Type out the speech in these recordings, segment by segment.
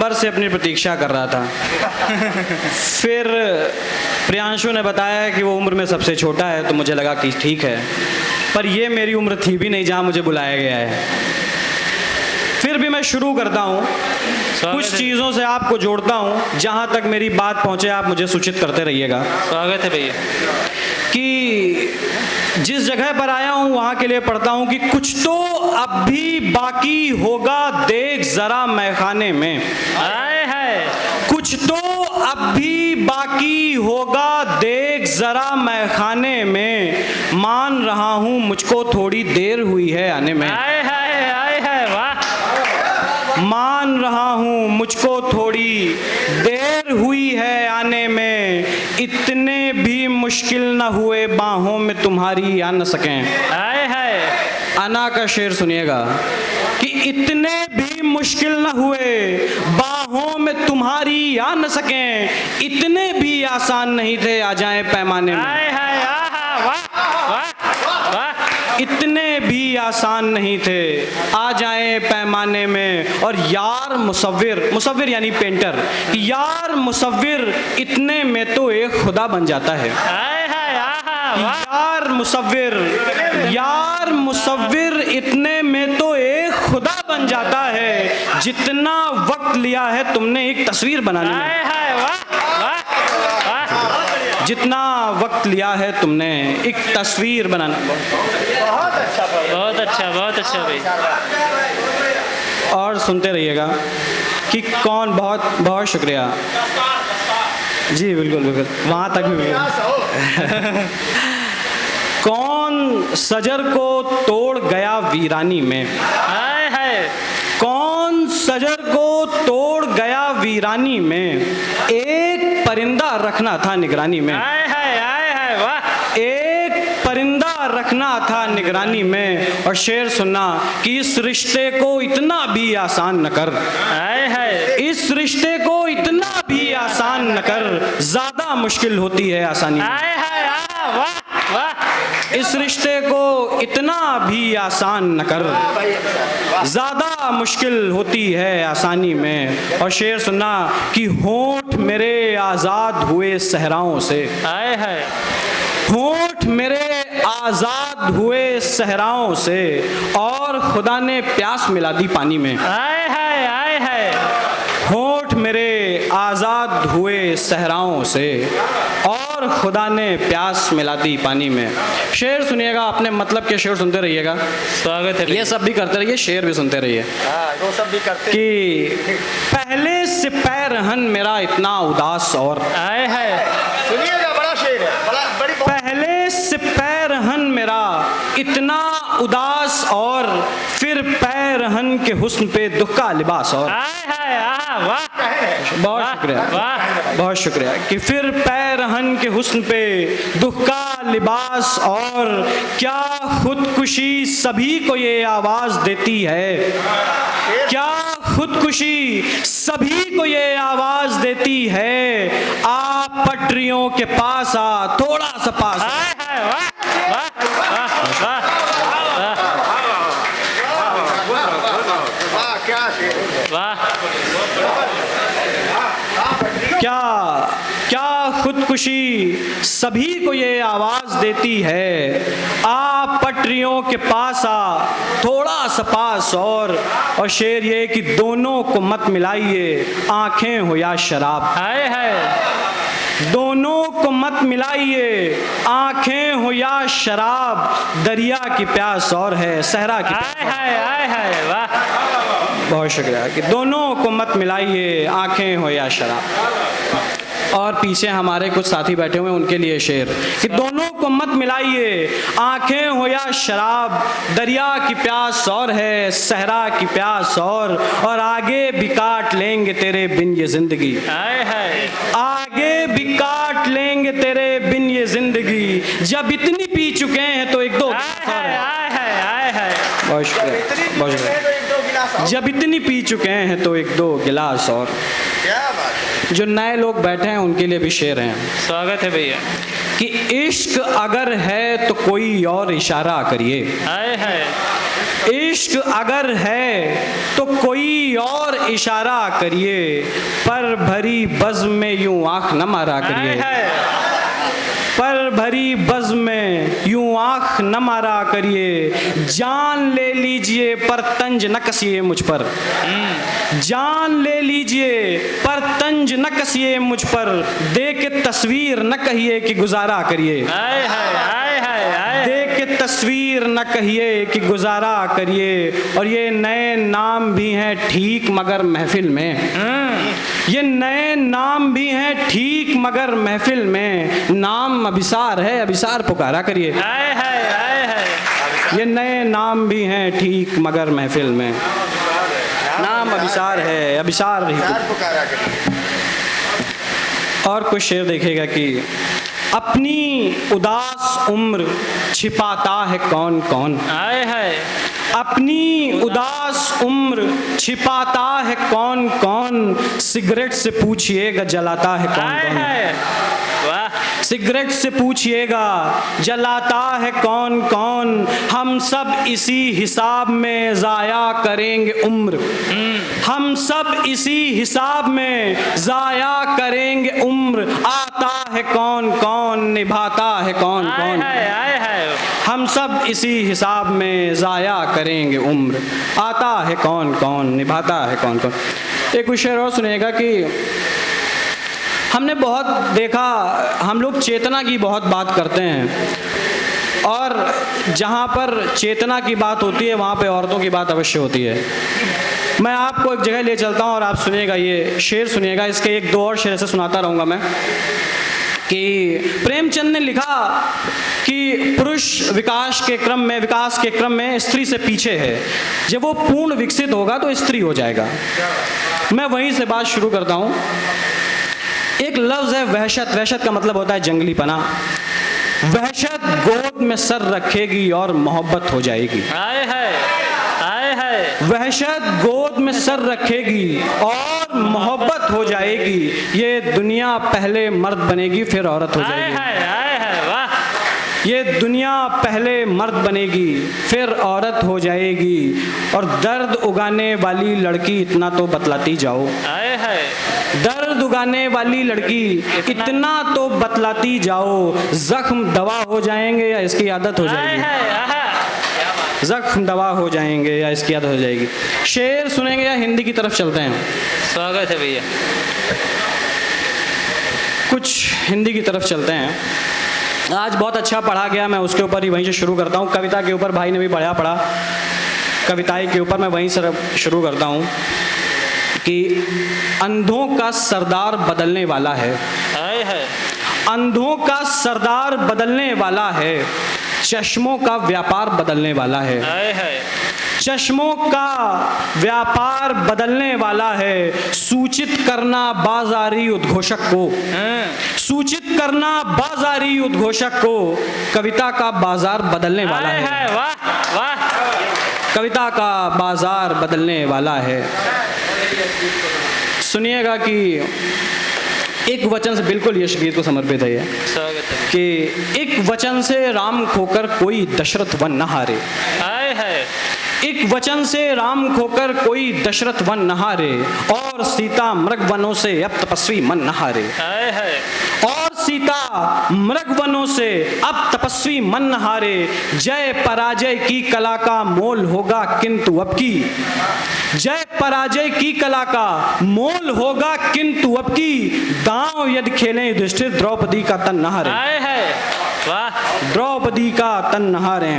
Number से अपनी प्रतीक्षा कर रहा था। फिर प्रियांशु ने बताया कि वो उम्र में सबसे छोटा है, तो मुझे लगा कि ठीक है, पर ये मेरी उम्र थी भी नहीं जहाँ मुझे बुलाया गया है। फिर भी मैं शुरू करता हूँ, कुछ चीज़ों से आपको जोड़ता हूँ, जहाँ तक मेरी बात पहुँचे आप मुझे सूचित करते रहिएगा। स्वागत है भैया। कि जिस जगह पर आया हूँ वहाँ के लिए पढ़ता हूँ कि कुछ तो अब भी बाकी होगा, देख जरा मैखाने में। आए है कुछ तो अब भी बाकी होगा, देख जरा मैखाने में। मान रहा हूँ मुझको थोड़ी देर हुई है आने में। आए है वाह। मान रहा हूँ मुझको थोड़ी देर हुई है आने में। इतने भी मुश्किल न हुए बाहों में तुम्हारी आ न सकें। आए है अना का शेर सुनिएगा कि इतने भी मुश्किल न हुए बाहों में तुम्हारी आ न सकें। इतने भी आसान नहीं थे आ जाएं पैमाने में। आए है आहा वाह वाह वाह। इतने भी आसान नहीं थे आ जाएं पैमाने में। और यार मुसव्विर यानी पेंटर, यार मुसव्विर इतने में तो एक खुदा बन जाता है। आए है आहा वाह। यार मुसव्विर इतने में तो एक खुदा बन जाता है। जितना वक्त लिया है तुमने एक तस्वीर बनाने में। आए है वाह वाह वाह। जितना वक्त लिया है तुमने एक तस्वीर बनाने में। बहुत अच्छा भैया। और सुनते रहिएगा कि कौन। बहुत बहुत शुक्रिया जी। बिल्कुल बिल्कुल वहाँ तक भी बिल्कुल। कौन सजर को तोड़ गया वीरानी में। आए है कौन सजर को तोड़ गया वीरानी में। एक परिंदा रखना था निगरानी में। आए है वाह। एक परिंदा रखना था निगरानी में। और शेर सुनना कि इस रिश्ते को इतना भी आसान न कर। आए है इस रिश्ते को इतना भी आसान न कर, ज्यादा मुश्किल होती है आसानी। आए है आहा वाह वाह। इस रिश्ते को इतना भी आसान न कर, ज्यादा मुश्किल होती है आसानी में। और शेर सुनना कि होंठ मेरे आजाद हुए सहराओं से। आए है होंठ मेरे आजाद हुए सहराओं से। और खुदा ने प्यास मिला दी पानी में। आए है होंठ मेरे आजाद हुए सहराओं से। और खुदा ने प्यास मिला दी पानी में। शेर सुनिएगा, अपने मतलब के शेर सुनते रहिएगा। स्वागत है ये सब भी करते रहिए, शेर भी सुनते रहिए। वो सब भी करते कि पहले से पैरहन मेरा इतना उदास और। आए है सुनिएगा, बड़ा शेर है, बड़ी पहले से पैरहन मेरा इतना उदास और, फिर पैरहन के हुस्न पे दुख का लिबास और। आए है आहा वाह। बहुत शुक्रिया वाह। बहुत शुक्रिया कि फिर पैरहन के हुस्न पे दुख का लिबास और। क्या खुदकुशी सभी को ये आवाज देती है। क्या खुदकुशी सभी को ये आवाज देती है। आप पटरियों के पास आ, थोड़ा सा पास। आए है वाह वाह वाह वाह। क्या शेर है। वाह। क्या खुदकुशी सभी को ये आवाज देती है। आप पटरियों के पास आ, थोड़ा सा पास और। शेर ये कि दोनों को मत मिलाइए, आंखें हो या शराब। आए है दोनों को मत मिलाइए, आंखें हो या शराब। दरिया की प्यास और है, सहरा की प्यास। आए है वाह। बहुत शुक्रिया कि दोनों को मत मिलाइए, आंखें हो या शराब। और पीछे हमारे कुछ साथी बैठे हुए हैं, उनके लिए शेर कि दोनों को मत मिलाइए, आंखें हो या शराब। दरिया की प्यास और है, सहरा की प्यास और आगे भी काट लेंगे तेरे बिन ये जिंदगी। आए है आगे भी काट लेंगे तेरे बिन ये जिंदगी। जब इतनी पी चुके हैं तो एक दो। आए है बहुत शुक्रिया बहुत शुक्रिया। जब इतनी पी चुके हैं तो एक दो गिलास और। क्या बात है। जो नए लोग बैठे हैं उनके लिए भी शेर हैं स्वागत है भैया। कि इश्क अगर है तो कोई और इशारा करिए। आए है इश्क अगर है तो कोई और इशारा करिए, पर भरी बज़्म में यूं आँख न मारा करिए। पर भरी बज़्म में यूं आँख न मारा करिए, जान ले लीजिए पर तंज न कसिए मुझ पर। जान ले लीजिए पर तंज न कसिए मुझ पर, देख के तस्वीर न कहिए कि गुजारा करिए। देख के तस्वीर न कहिए कि गुजारा करिए। और ये नए नाम भी हैं ठीक मगर महफिल में, ये नए नाम भी हैं ठीक मगर महफिल में, नाम अभिसार है अभिसार पुकारा करिए। ये नए नाम भी हैं ठीक मगर महफिल में, नाम अभिसार है अभिसार ही पुकारा करिए। और कुछ शेर देखेगा कि अपनी उदास उम्र छिपाता है कौन कौन। अपनी उदास उम्र छिपाता है कौन कौन, सिगरेट से पूछिएगा जलाता है कौन कौन। सिगरेट से पूछिएगा जलाता है कौन कौन, हम सब इसी हिसाब में ज़ाया करेंगे उम्र। हम सब इसी हिसाब में ज़ाया करेंगे उम्र, आता है कौन कौन निभाता है कौन कौन। हम सब इसी हिसाब में ज़ाया करेंगे उम्र, आता है कौन कौन निभाता है कौन कौन। एक शेर और सुनिएगा कि हमने बहुत देखा, हम लोग चेतना की बहुत बात करते हैं, और जहाँ पर चेतना की बात होती है वहाँ पे औरतों की बात अवश्य होती है। मैं आपको एक जगह ले चलता हूँ और आप सुनिएगा, ये शेर सुनिएगा, इसके एक दो और शेर से सुनाता रहूँगा मैं। कि प्रेमचंद ने लिखा कि पुरुष विकास के क्रम में स्त्री से पीछे है, जब वो पूर्ण विकसित होगा तो स्त्री हो जाएगा। मैं वहीं से बात शुरू करता हूँ। एक लफ्ज़ है वहशत। वहशत का मतलब होता है जंगलीपना। वहशत गोद में सर रखेगी और मोहब्बत हो जाएगी। वहशत गोद में सर रखेगी और मोहब्बत हो जाएगी, ये दुनिया पहले मर्द बनेगी फिर औरत हो जाएगी। ये दुनिया पहले मर्द बनेगी फिर औरत हो जाएगी, और दर्द उगाने वाली लड़की इतना तो बतलाती जाओ। दर्द उगाने वाली लड़की इतना तो बतलाती जाओ, जख्म दवा हो जाएंगे या इसकी आदत हो जाएगी। जख्म दवा हो जाएंगे या इसकी आदत हो जाएगी। शेर सुनेंगे या हिंदी की तरफ चलते हैं? स्वागत है भैया। कुछ हिंदी की तरफ चलते हैं। आज बहुत अच्छा पढ़ा गया, मैं उसके ऊपर ही वहीं से शुरू करता हूँ। कविता के ऊपर भाई ने भी पढ़ा, कविताएं के ऊपर मैं वहीं से शुरू करता हूँ कि अंधों का सरदार बदलने वाला है। अंधों का सरदार बदलने वाला है, चश्मों का व्यापार बदलने वाला है। चश्मों का व्यापार बदलने वाला है, सूचित करना बाजारी उद्घोषक को। सूचित करना बाजारी उद्घोषक को, कविता का बाजार बदलने वाला है। वाह वाह। कविता का बाजार बदलने वाला है। सुनिएगा कि एक वचन से, बिल्कुल यश गीत को समर्पित है ये, कि एक वचन से राम खोकर कोई दशरथ वन न हारे। एक वचन से राम खोकर कोई दशरथ वन न हारे, और सीता मृग वनों से अब तपस्वी मन न हारे। और सीता मृग वनों से अब तपस्वी मन न हारे, जय पराजय की कला का मोल होगा किंतु अब की। जय पराजय की कला का मोल होगा किंतु अब की, दांव यदि खेलें युधिष्ठिर द्रौपदी का तन न हारे। द्रौपदी का तन न हारे।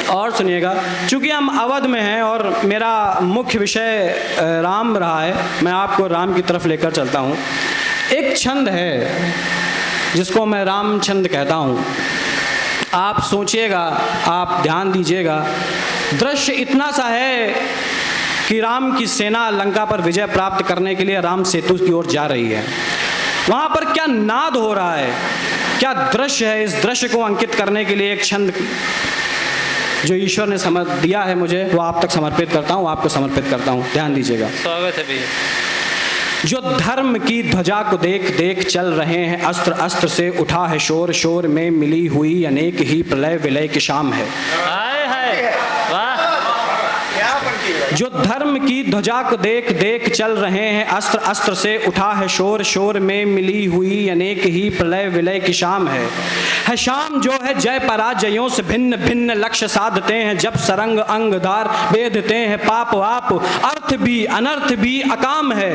और सुनिएगा, चूंकि हम अवध में हैं और मेरा मुख्य विषय राम रहा है, मैं आपको राम की तरफ लेकर चलता हूँ। एक छंद है जिसको मैं राम छंद कहता हूँ। आप सोचिएगा, आप ध्यान दीजिएगा। दृश्य इतना सा है कि राम की सेना लंका पर विजय प्राप्त करने के लिए राम सेतु की ओर जा रही है। वहाँ पर क्या नाद हो रहा है, क्या दृश्य है, इस दृश्य को अंकित करने के लिए एक छंद जो ईश्वर ने समझ दिया है मुझे, वो आप तक समर्पित करता हूँ, आपको समर्पित करता हूँ। ध्यान दीजिएगा। स्वागत है भैया। जो धर्म की ध्वजा को देख देख चल रहे हैं अस्त्र, अस्त्र से उठा है शोर, शोर में मिली हुई अनेक ही प्रलय विलय की शाम है। वाह जो धर्म की ध्वजा को देख देख चल रहे हैं अस्त्र अस्त्र से उठा है शोर शोर में मिली हुई अनेक ही प्रलय विलय की शाम है शाम जो है जय पराजयों से भिन्न भिन्न लक्ष्य साधते हैं जब सरंग अंगधार बेधते हैं पाप वाप अर्थ भी अनर्थ भी अकाम है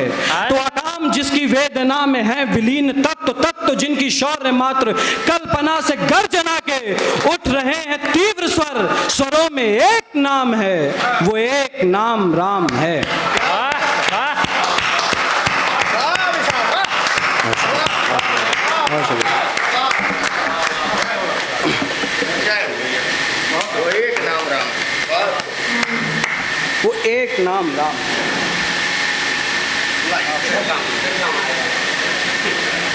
तो अकाम जिसकी वेदना में है विलीन तत्व तत्व जिनकी शौर्य मात्र कल्पना से गर्जना के उठ रहे हैं तीव्र स्वर स्वरों में एक नाम है वो एक नाम राम है। वो एक नाम राम। वो एक नाम राम।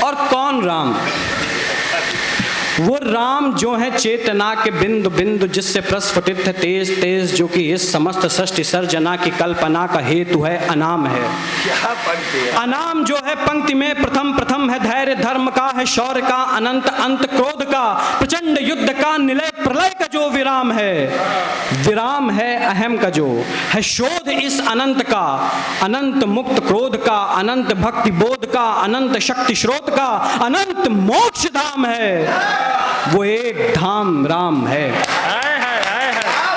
और कौन राम? वो राम जो है चेतना के बिंदु बिंदु जिससे प्रस्फुटित है तेज तेज जो कि इस समस्त सृष्टि सर्जना की कल्पना का हेतु है अनाम है। क्या पंक्ति है? अनाम जो है पंक्ति में प्रथम प्रथम है धैर्य धर्म का है शौर्य का अनंत अंत क्रोध का प्रचंड युद्ध का निलय प्रलय का जो विराम है अहम का जो है शोध इस अनंत का अनंत मुक्त क्रोध का अनंत भक्ति बोध का अनंत शक्ति स्रोत का अनंत मोक्ष धाम है वो एक धाम राम है। क्या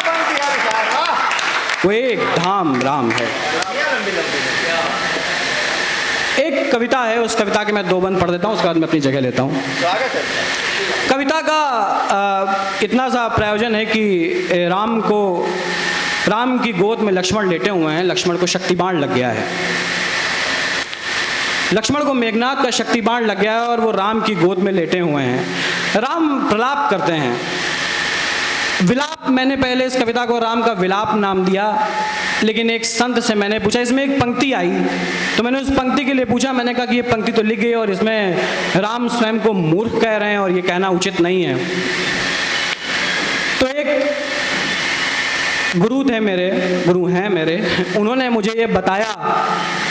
पंक्ति है विशाल, वाह। वो एक धाम राम है। एक कविता है उस कविता के मैं 2 बंद पढ़ देता हूँ उसके बाद मैं अपनी जगह लेता हूँ। स्वागत है। कविता का इतना सा प्रयोजन है कि राम की गोद में लक्ष्मण लेटे हुए हैं। लक्ष्मण को शक्ति बाण लग गया है। लक्ष्मण को मेघनाथ का शक्ति बाण लग गया है और वो राम की गोद में लेटे हुए हैं। राम प्रलाप करते हैं। विलाप, मैंने पहले इस कविता को राम का विलाप नाम दिया, लेकिन एक संत से मैंने पूछा, इसमें एक पंक्ति आई तो मैंने उस पंक्ति के लिए पूछा। मैंने कहा कि ये पंक्ति तो लिख गई और इसमें राम स्वयं को मूर्ख कह रहे हैं और ये कहना उचित नहीं है। तो एक गुरु हैं मेरे, उन्होंने मुझे ये बताया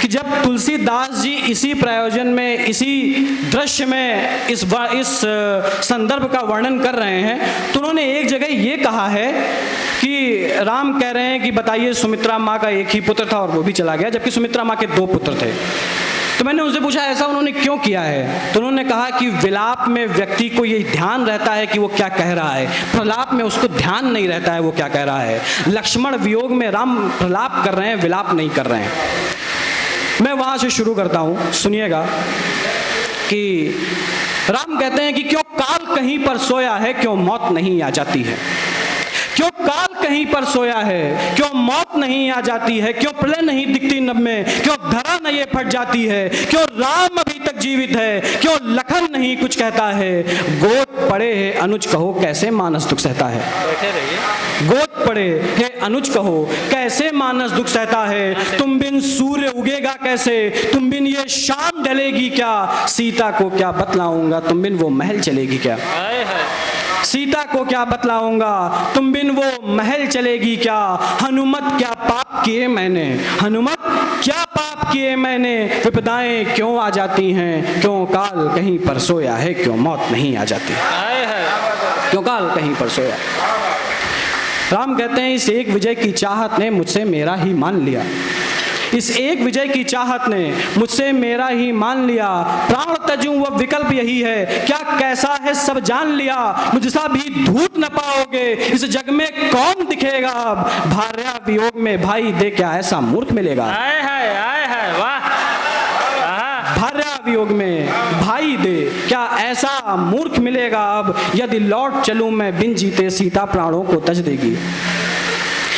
कि जब तुलसीदास जी इसी प्रयोजन में, इसी दृश्य में इस संदर्भ का वर्णन कर रहे हैं तो उन्होंने एक जगह ये कहा है कि राम कह रहे हैं कि बताइए सुमित्रा माँ का एक ही पुत्र था और वो भी चला गया, जबकि सुमित्रा माँ के 2 पुत्र थे। तो मैंने उनसे पूछा ऐसा उन्होंने क्यों किया है, तो उन्होंने कहा कि विलाप में व्यक्ति को ये ध्यान रहता है कि वो क्या कह रहा है, प्रलाप में उसको ध्यान नहीं रहता है वो क्या कह रहा है। लक्ष्मण वियोग में राम प्रलाप कर रहे हैं, विलाप नहीं कर रहे हैं। मैं वहां से शुरू करता हूं, सुनिएगा कि राम कहते हैं कि क्यों काल कहीं पर सोया है, क्यों मौत नहीं आ जाती है। क्यों काल कहीं पर सोया है, क्यों मौत नहीं आ जाती है, क्यों प्रलय नहीं दिखती नभ में, क्यों धरा न ये फट जाती है, क्यों राम अभी तक जीवित है, क्यों लखन नहीं कुछ कहता है। गोद पड़े है अनुज कहो कैसे मानस दुख सहता है। बैठे रहिए। गोद पड़े है अनुज कहो कैसे मानस दुख सहता है। तुम बिन सूर्य उगेगा कैसे, तुम बिन ये शाम ढलेगी क्या, सीता को क्या बतलाऊंगा तुम बिन वो महल चलेगी क्या। सीता को क्या बतलाऊंगा तुम बिन वो महल चलेगी क्या। हनुमत क्या पाप किए मैंने, हनुमत क्या पाप किए मैंने, विपदाएं क्यों आ जाती हैं, क्यों काल कहीं पर सोया है, क्यों मौत नहीं आ जाती, क्यों काल कहीं पर सोया। राम कहते हैं इस एक विजय की चाहत ने मुझसे मेरा ही मान लिया, इस एक विजय की चाहत ने मुझसे मेरा ही मान लिया। प्राण तजूं वह विकल्प यही है, क्या कैसा है सब जान लिया। मुझसा भी ढूंढ न पाओगे इस जग में कौन दिखेगा अब, भार्या वियोग में भाई दे क्या ऐसा मूर्ख मिलेगा। वाह। भार्या वियोग में भाई दे क्या ऐसा मूर्ख मिलेगा अब। यदि लौट चलूं मैं बिन जीते सीता प्राणों को तज देगी,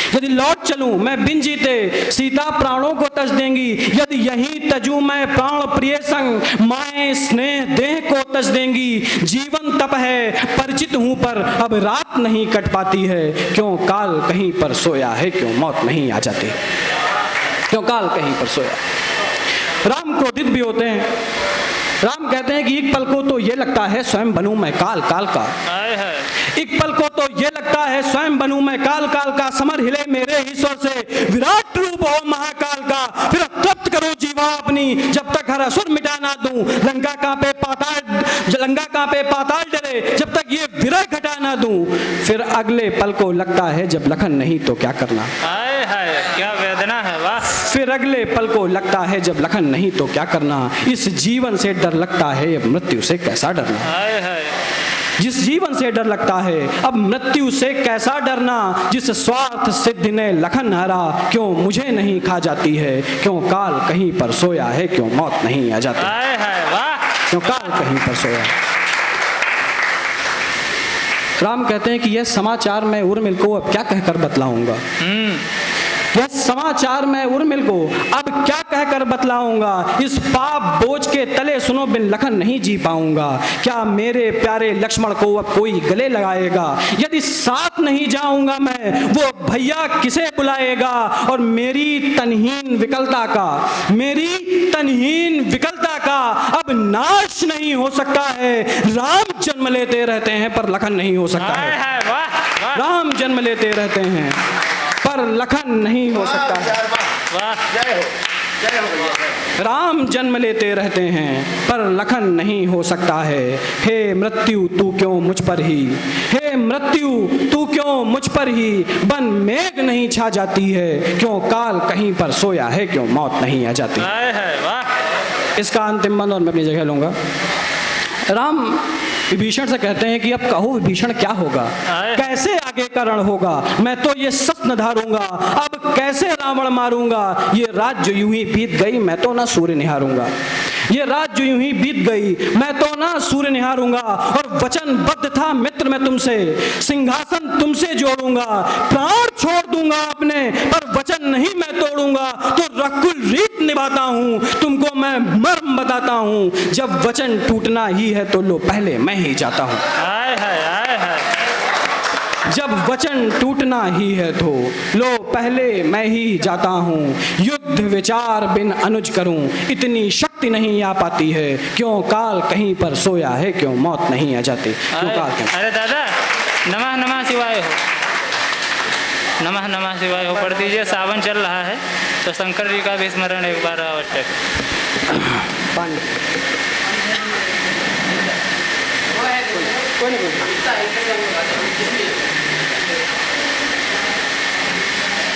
यदि लौट चलूं मैं बिन जीते सीता प्राणों को तज देंगी। यदि यहीं तजूं मैं प्राण प्रिय संग माए स्नेह देह को तज देंगी। जीवन तप है परिचित हूं पर अब रात नहीं कट पाती है, क्यों काल कहीं पर सोया है, क्यों मौत नहीं आ जाती, क्यों काल कहीं पर सोया। राम क्रोधित भी होते हैं। राम कहते हैं कि एक पल को तो ये लगता है स्वयं बनूं मैं काल काल का, एक पल को तो ये लगता है स्वयं बनूं मैं काल काल का। समर हिले मेरे ही स्वर से विराट रूप हो महाकाल का, फिर तृप्त करूं जीवा अपनी जब तक हर असुर मिटा ना दूं। लंका कांपे पाताल जलंगा कांपे पाताल डरे, जब तक ये विरह घटा ना दूं। फिर अगले पल को लगता है जब लखन नहीं तो क्या करना। हाय हाय क्या वेदना है, वाह। फिर अगले पल को लगता है जब लखन नहीं तो क्या करना। इस जीवन से डर लगता है अब मृत्यु से कैसा डरना। हाय हाय जिस जीवन से डर लगता है अब मृत्यु से कैसा डरना। जिस स्वार्थ सिद्धि ने लखन हरा, क्यों मुझे नहीं खा जाती है। क्यों काल कहीं पर सोया है, क्यों मौत नहीं आ जाती। हाय हाय वाह। क्यों काल कहीं पर सोया। राम कहते हैं कि यह समाचार मैं उर्मिल को अब क्या कहकर बतलाऊंगा। यह समाचार मैं उर्मिल को अब क्या कहकर बतलाऊंगा। इस पाप बोझ के तले सुनो बिन लखन नहीं जी पाऊंगा। क्या मेरे प्यारे लक्ष्मण को अब कोई गले लगाएगा। यदि साथ नहीं जाऊंगा मैं, वो भैया किसे बुलाएगा। और मेरी तनहीन विकलता का अब नाश नहीं हो सकता है। राम जन्म लेते रहते हैं पर लखन नहीं हो सकता हाय है। हाय वाह वाह राम जन्म लेते रहते हैं पर लखन नहीं हो सकता है। वाह। जय हो, जय हो भैया। राम जन्म लेते रहते हैं पर लखन नहीं हो सकता है। हे मृत्यु तू क्यों मुझ पर ही, हे मृत्यु तू क्यों मुझ पर ही। बन मेघ नहीं छा जाती है, क्यों काल कहीं पर सोया है, क्यों मौत नहीं आ जाती। हाय हाय वाह। इसका अंतिम बंद और मैं अपनी जगह लूंगा। राम विभीषण से कहते हैं कि अब कहो विभीषण क्या होगा, कैसे आगे करण होगा। मैं तो ये सत न धारूंगा, अब कैसे रावण मारूंगा। ये रात जो यूं ही बीत गई मैं तो ना सूर्य निहारूंगा। ये रात जो यूं ही बीत गई मैं तो ना सूर्य निहारूंगा। और वचनबद्ध था मित्र मैं तुमसे, सिंहासन तुमसे जोड़ूंगा। प्राण छोड़ दूंगा अपने पर वचन नहीं मैं तोड़ूंगा। तो रकुल रीत निभाता हूँ, तुमको मैं मर्म बताता हूँ। जब वचन टूटना ही है तो लो पहले मैं ही जाता हूँ। हाय हाय हाय हाय। जब वचन टूटना ही है तो लो पहले मैं ही जाता हूँ। युद्ध विचार बिन अनुज करूं, इतनी शक्ति नहीं आ पाती है। क्यों काल कहीं पर सोया है, क्यों मौत नहीं आ जाती। क्यों काल कहीं। अरे दादा नमः नमः शिवाय हो, नमः नमः शिवाय हो पढ़ दीजिए। सावन चल रहा है तो शंकर जी का भी स्मरण एक बार आवश्यक। कोई नहीं